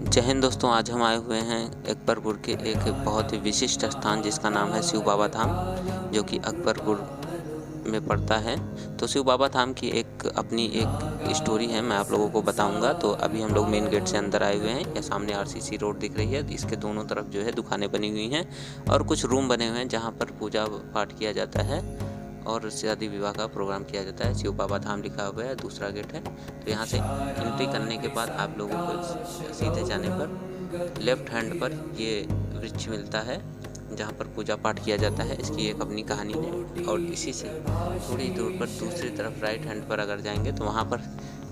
जय हिंद दोस्तों, आज हम आए हुए हैं अकबरपुर के एक बहुत ही विशिष्ट स्थान जिसका नाम है शिव बाबा धाम, जो कि अकबरपुर में पड़ता है। तो शिव बाबा धाम की अपनी एक स्टोरी है, मैं आप लोगों को बताऊंगा। तो अभी हम लोग मेन गेट से अंदर आए हुए हैं। यह सामने आरसीसी रोड दिख रही है, इसके दोनों तरफ जो है दुकानें बनी हुई हैं और कुछ रूम बने हुए हैं जहाँ पर पूजा पाठ किया जाता है और शादी विवाह का प्रोग्राम किया जाता है। शिव बाबा धाम लिखा हुआ है, दूसरा गेट है। तो यहाँ से एंट्री करने के बाद आप लोगों को सीधे जाने पर लेफ्ट हैंड पर ये वृक्ष मिलता है जहाँ पर पूजा पाठ किया जाता है। इसकी एक अपनी कहानी है। और इसी से थोड़ी दूर पर दूसरी तरफ राइट हैंड पर अगर जाएंगे तो वहाँ पर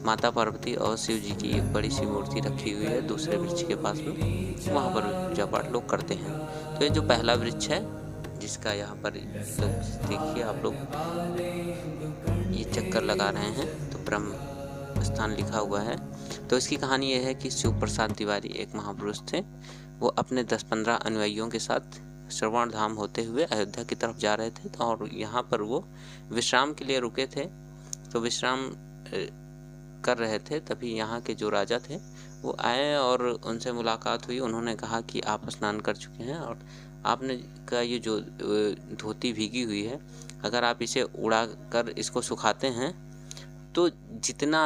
माता पार्वती और शिव जी की एक बड़ी सी मूर्ति रखी हुई है दूसरे वृक्ष के पास में। वहाँ पर पूजा पाठ लोग करते हैं। तो ये जो पहला वृक्ष है जिसका यहाँ पर देखिए आप लोग ये चक्कर लगा रहे हैं, तो ब्रह्म स्थान लिखा हुआ है। तो इसकी कहानी यह है कि शिव प्रसाद तिवारी एक महापुरुष थे। वो अपने 10-15 अनुयायियों के साथ श्रवण धाम होते हुए अयोध्या की तरफ जा रहे थे और यहाँ पर वो विश्राम के लिए रुके थे। तो विश्राम कर रहे थे, तभी यहाँ के जो राजा थे वो आए और उनसे मुलाकात हुई। उन्होंने कहा कि आप स्नान कर चुके हैं और आपने का ये जो धोती भीगी हुई है, अगर आप इसे उड़ा कर इसको सुखाते हैं तो जितना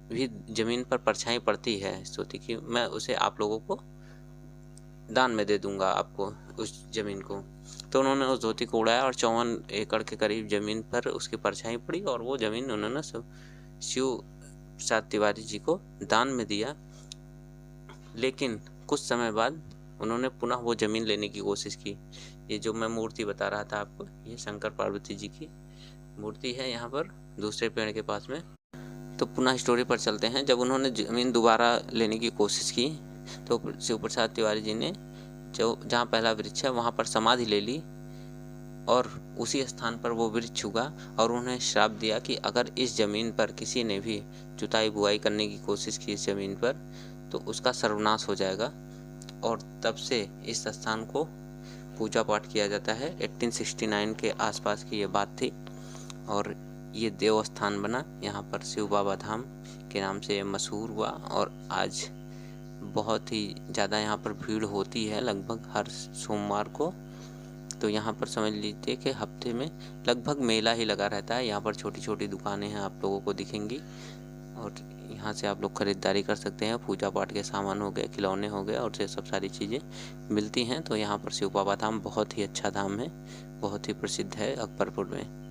भी ज़मीन पर परछाई पड़ती है इस धोती की, मैं उसे आप लोगों को दान में दे दूंगा, आपको उस ज़मीन को। तो उन्होंने उस धोती को उड़ाया और 54 एकड़ के करीब ज़मीन पर उसकी परछाई पड़ी और वो ज़मीन उन्होंने शिव प्रसाद तिवारी जी को दान में दिया। लेकिन कुछ समय बाद उन्होंने पुनः वो ज़मीन लेने की कोशिश की। ये जो मैं मूर्ति बता रहा था आपको, ये शंकर पार्वती जी की मूर्ति है यहाँ पर दूसरे पेड़ के पास में। तो पुनः स्टोरी पर चलते हैं। जब उन्होंने ज़मीन दोबारा लेने की कोशिश की तो शिव प्रसाद तिवारी जी ने जो जहाँ पहला वृक्ष है वहाँ पर समाधि ले ली और उसी स्थान पर वो वृक्ष उगा और उन्हें श्राप दिया कि अगर इस ज़मीन पर किसी ने भी जुताई बुआई करने की कोशिश की इस ज़मीन पर तो उसका सर्वनाश हो जाएगा। और तब से इस स्थान को पूजा पाठ किया जाता है। 1869 के आसपास की ये बात थी और ये देव स्थान बना। यहाँ पर शिव बाबा धाम के नाम से मशहूर हुआ और आज बहुत ही ज़्यादा यहाँ पर भीड़ होती है, लगभग हर सोमवार को। तो यहाँ पर समझ लीजिए कि हफ्ते में लगभग मेला ही लगा रहता है। यहाँ पर छोटी छोटी दुकानें हैं, आप लोगों को दिखेंगी और यहाँ से आप लोग खरीदारी कर सकते हैं। पूजा पाठ के सामान हो गए, खिलौने हो गए और ये सब सारी चीज़ें मिलती हैं। तो यहाँ पर शिव बाबा धाम बहुत ही अच्छा धाम है, बहुत ही प्रसिद्ध है अकबरपुर में।